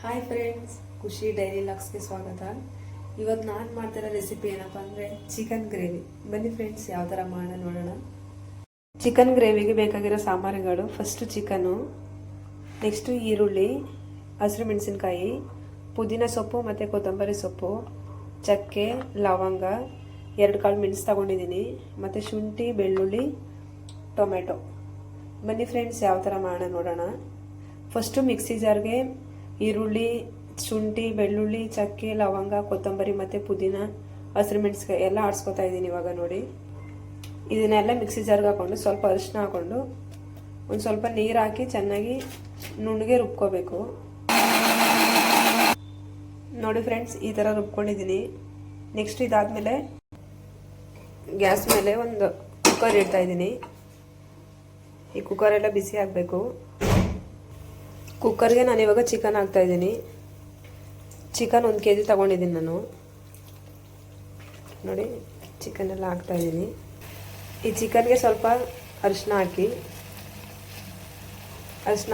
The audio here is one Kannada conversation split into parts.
ಹಾಯ್ ಫ್ರೆಂಡ್ಸ್, ಖುಷಿ ಡೈಲಿ ಲಾಕ್ಸ್ಗೆ ಸ್ವಾಗತ. ಇವತ್ತು ನಾನು ಮಾಡ್ತಿರೋ ರೆಸಿಪಿ ಏನಪ್ಪ ಅಂದರೆ ಚಿಕನ್ ಗ್ರೇವಿ. ಬನ್ನಿ ಫ್ರೆಂಡ್ಸ್, ಯಾವ ಥರ ಮಾಡೋಣ ನೋಡೋಣ. ಚಿಕನ್ ಗ್ರೇವಿಗೆ ಬೇಕಾಗಿರೋ ಸಾಮಾನುಗಳು: ಫಸ್ಟು ಚಿಕನು, ನೆಕ್ಸ್ಟು ಈರುಳ್ಳಿ, ಹಸಿರು ಮೆಣಸಿನ್ಕಾಯಿ, ಪುದೀನ ಸೊಪ್ಪು ಮತ್ತು ಕೊತ್ತಂಬರಿ ಸೊಪ್ಪು, ಚಕ್ಕೆ, ಲವಂಗ, 2 ಕಾಳು ಮೆಣಸು ತಗೊಂಡಿದ್ದೀನಿ, ಮತ್ತು ಶುಂಠಿ, ಬೆಳ್ಳುಳ್ಳಿ, ಟೊಮೆಟೊ. ಬನ್ನಿ ಫ್ರೆಂಡ್ಸ್, ಯಾವ ಥರ ಮಾಡೋಣ ನೋಡೋಣ. ಫಸ್ಟು ಮಿಕ್ಸಿ ಜಾರ್ಗೆ ಈರುಳ್ಳಿ, ಶುಂಠಿ, ಬೆಳ್ಳುಳ್ಳಿ, ಚಕ್ಕೆ, ಲವಂಗ, ಕೊತ್ತಂಬರಿ ಮತ್ತು ಪುದೀನ, ಹಸಿರು ಮೆಣಸಿನ್ಕಾಯಿ ಎಲ್ಲ ಆಡಿಸ್ಕೊತಾ ಇದ್ದೀನಿ. ಇವಾಗ ನೋಡಿ, ಇದನ್ನೆಲ್ಲ ಮಿಕ್ಸಿ ಜಾರ್ಗೆ ಹಾಕ್ಕೊಂಡು ಸ್ವಲ್ಪ ಅರಿಶಿನ ಹಾಕ್ಕೊಂಡು ಒಂದು ಸ್ವಲ್ಪ ನೀರು ಹಾಕಿ ಚೆನ್ನಾಗಿ ನುಣ್ಣಗೆ ರುಬ್ಕೋಬೇಕು. ನೋಡಿ ಫ್ರೆಂಡ್ಸ್, ಈ ಥರ ರುಬ್ಕೊಂಡಿದ್ದೀನಿ. ನೆಕ್ಸ್ಟ್ ಇದಾದಮೇಲೆ ಗ್ಯಾಸ್ ಮೇಲೆ ಒಂದು ಕುಕ್ಕರ್ ಇಡ್ತಾ ಇದ್ದೀನಿ. ಈ ಕುಕ್ಕರೆಲ್ಲ ಬಿಸಿ ಆಗಬೇಕು. ಕುಕ್ಕರ್ಗೆ ನಾನು ಇವಾಗ ಚಿಕನ್ ಹಾಕ್ತಾ ಇದ್ದೀನಿ. ಚಿಕನ್ 1 kg ತಗೊಂಡಿದ್ದೀನಿ ನಾನು. ನೋಡಿ, ಚಿಕನ್ ಎಲ್ಲ ಹಾಕ್ತಾ ಇದ್ದೀನಿ. ಈ ಚಿಕನ್ಗೆ ಸ್ವಲ್ಪ ಅರಿಶಿನ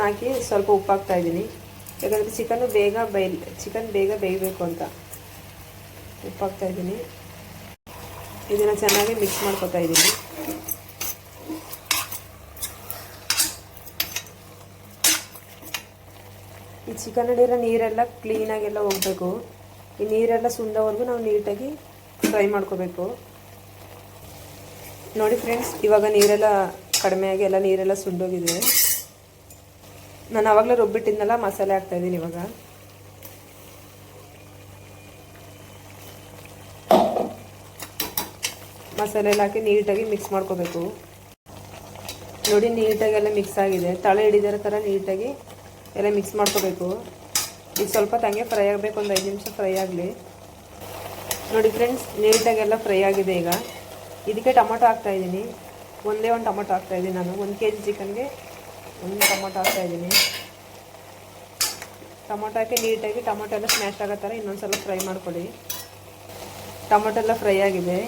ಹಾಕಿ ಸ್ವಲ್ಪ ಉಪ್ಪು ಹಾಕ್ತಾ ಇದ್ದೀನಿ. ಯಾಕಂದರೆ ಚಿಕನ್ ಬೇಗ ಬೇಯಬೇಕು ಅಂತ ಉಪ್ಪು ಹಾಕ್ತಾ ಇದ್ದೀನಿ. ಇದನ್ನು ಚೆನ್ನಾಗಿ ಮಿಕ್ಸ್ ಮಾಡ್ಕೊತಾ ಇದ್ದೀನಿ. ಈ ಚಿಕನಲ್ಲಿರೋ ನೀರೆಲ್ಲ ಕ್ಲೀನಾಗೆಲ್ಲ ಹೋಗಬೇಕು. ಈ ನೀರೆಲ್ಲ ಸುಂದವರೆಗೂ ನಾವು ನೀಟಾಗಿ ಫ್ರೈ ಮಾಡ್ಕೋಬೇಕು. ನೋಡಿ ಫ್ರೆಂಡ್ಸ್, ಇವಾಗ ನೀರೆಲ್ಲ ಕಡಿಮೆಯಾಗಿ ಎಲ್ಲ ನೀರೆಲ್ಲ ಸುಂದೋಗಿದೆ. ನಾನು ಆವಾಗಲೇ ರುಬ್ಬಿಟ್ಟಿದ್ನಲ್ಲ, ಮಸಾಲೆ ಹಾಕ್ತಾಯಿದ್ದೀನಿ. ಇವಾಗ ಮಸಾಲೆ ಎಲ್ಲ ಹಾಕಿ ನೀಟಾಗಿ ಮಿಕ್ಸ್ ಮಾಡ್ಕೋಬೇಕು. ನೋಡಿ, ನೀಟಾಗಿ ಎಲ್ಲ ಮಿಕ್ಸ್ ಆಗಿದೆ. ತಳೆ ಹಿಡಿದಿರೋ ಥರ ನೀಟಾಗಿ ಎಲ್ಲ ಮಿಕ್ಸ್ ಮಾಡ್ಕೋಬೇಕು. ಈಗ ಸ್ವಲ್ಪ ತಂಗೆ ಫ್ರೈ ಆಗಬೇಕು, ಒಂದು 5 ನಿಮಿಷ ಫ್ರೈ ಆಗಲಿ. ನೋಡಿ ಫ್ರೆಂಡ್ಸ್, ನೀಟಾಗೆಲ್ಲ ಫ್ರೈ ಆಗಿದೆ. ಈಗ ಇದಕ್ಕೆ ಟೊಮೊಟೊ ಹಾಕ್ತಾಯಿದ್ದೀನಿ. ಒಂದೇ ಒಂದು ಟೊಮೊಟೊ ಹಾಕ್ತಾಯಿದ್ದೀನಿ ನಾನು. 1 kg ಚಿಕನ್ಗೆ 1 ಟೊಮೊಟೊ ಹಾಕ್ತಾಯಿದ್ದೀನಿ. ಟೊಮೊಟೊ ಹಾಕಿ ನೀಟಾಗಿ ಟೊಮೊಟೊ ಎಲ್ಲ ಸ್ಮ್ಯಾಶ್ ಆಗೋ ಥರ ಇನ್ನೊಂದು ಸಲ ಫ್ರೈ ಮಾಡ್ಕೊಳ್ಳಿ. ಟೊಮೊಟೊ ಎಲ್ಲ ಫ್ರೈ ಆಗಿದೆ.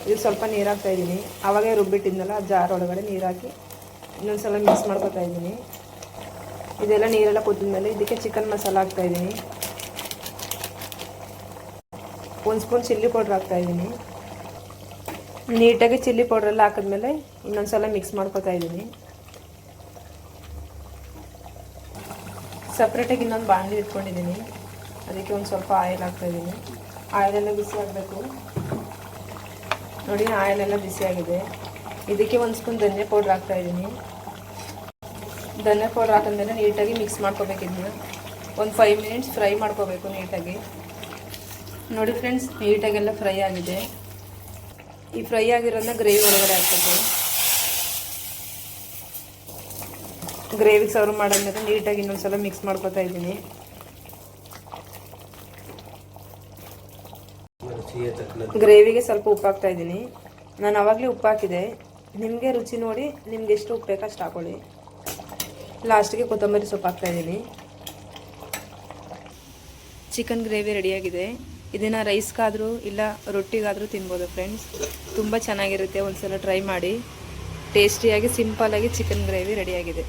ಇದು ಸ್ವಲ್ಪ ನೀರು ಹಾಕ್ತಾಯಿದ್ದೀನಿ. ಆವಾಗೇ ರುಬ್ಬಿಟ್ಟಿದ್ನಲ್ಲ, ಜಾರ್ ಒಳಗಡೆ ನೀರು ಹಾಕಿ ಇನ್ನೊಂದು ಸಲ ಮಿಕ್ಸ್ ಮಾಡ್ಕೊತಾ ಇದ್ದೀನಿ. ಇದೆಲ್ಲ ನೀರೆಲ್ಲ ಕುದ್ದಿದ್ಮೇಲೆ ಇದಕ್ಕೆ ಚಿಕನ್ ಮಸಾಲ ಹಾಕ್ತಾಯಿದ್ದೀನಿ. 1 ಸ್ಪೂನ್ ಚಿಲ್ಲಿ ಪೌಡ್ರ್ ಹಾಕ್ತಾಯಿದ್ದೀನಿ. ನೀಟಾಗಿ ಚಿಲ್ಲಿ ಪೌಡ್ರೆಲ್ಲ ಹಾಕಿದ್ಮೇಲೆ ಇನ್ನೊಂದು ಸಲ ಮಿಕ್ಸ್ ಮಾಡ್ಕೊತಾ ಇದ್ದೀನಿ. ಸಪ್ರೇಟಾಗಿ ಇನ್ನೊಂದು ಬಾಣಲಿ ಇಟ್ಕೊಂಡಿದ್ದೀನಿ. ಅದಕ್ಕೆ ಒಂದು ಸ್ವಲ್ಪ ಆಯಿಲ್ ಹಾಕ್ತಾಯಿದ್ದೀನಿ. ಆಯಿಲೆಲ್ಲ ಬಿಸಿ ಆಗಬೇಕು. ನೋಡಿ, ಆಯಿಲೆಲ್ಲ ಬಿಸಿಯಾಗಿದೆ. ಇದಕ್ಕೆ 1 ಸ್ಪೂನ್ ಧನಿಯಾ ಪೌಡ್ರ್ ಹಾಕ್ತಾಯಿದ್ದೀನಿ. ಧನಿಯಾ ಪೌಡ್ರ್ ಹಾಕಿದ್ಮೇಲೆ ನೀಟಾಗಿ ಮಿಕ್ಸ್ ಮಾಡ್ಕೋಬೇಕಿದ್ನ ಒಂದು 5 ಮಿನಿಟ್ಸ್ ಫ್ರೈ ಮಾಡ್ಕೋಬೇಕು ನೀಟಾಗಿ. ನೋಡಿ ಫ್ರೆಂಡ್ಸ್, ನೀಟಾಗೆಲ್ಲ ಫ್ರೈ ಆಗಿದೆ. ಈ ಫ್ರೈ ಆಗಿರೋದನ್ನ ಗ್ರೇವಿ ಒಳಗಡೆ ಹಾಕ್ಬೇಕು. ಗ್ರೇವಿಗೆ ಸರ್ವ್ ಮಾಡಿದ್ಮೇಲೆ ನೀಟಾಗಿ ಇನ್ನೊಂದು ಸಲ ಮಿಕ್ಸ್ ಮಾಡ್ಕೋತಾ ಇದ್ದೀನಿ. ಗ್ರೇವಿಗೆ ಸ್ವಲ್ಪ ಉಪ್ಪು ಹಾಕ್ತಾ ಇದ್ದೀನಿ. ನಾನು ಆವಾಗಲೇ ಉಪ್ಪು ಹಾಕಿದೆ. ನಿಮಗೆ ರುಚಿ ನೋಡಿ ನಿಮ್ಗೆ ಎಷ್ಟು ಉಪ್ಪು ಬೇಕೋ ಅಷ್ಟು ಹಾಕೊಳ್ಳಿ. ಲಾಸ್ಟಿಗೆ ಕೊತ್ತಂಬರಿ ಸೊಪ್ಪು ಹಾಕ್ತಾಯಿದ್ದೀನಿ. ಚಿಕನ್ ಗ್ರೇವಿ ರೆಡಿಯಾಗಿದೆ. ಇದನ್ನು ರೈಸ್ಗಾದರೂ ಇಲ್ಲ ರೊಟ್ಟಿಗಾದರೂ ತಿನ್ಬೋದು ಫ್ರೆಂಡ್ಸ್. ತುಂಬ ಚೆನ್ನಾಗಿರುತ್ತೆ. ಒಂದು ಸಲ ಟ್ರೈ ಮಾಡಿ. ಟೇಸ್ಟಿಯಾಗಿ ಸಿಂಪಲ್ಲಾಗಿ ಚಿಕನ್ ಗ್ರೇವಿ ರೆಡಿಯಾಗಿದೆ.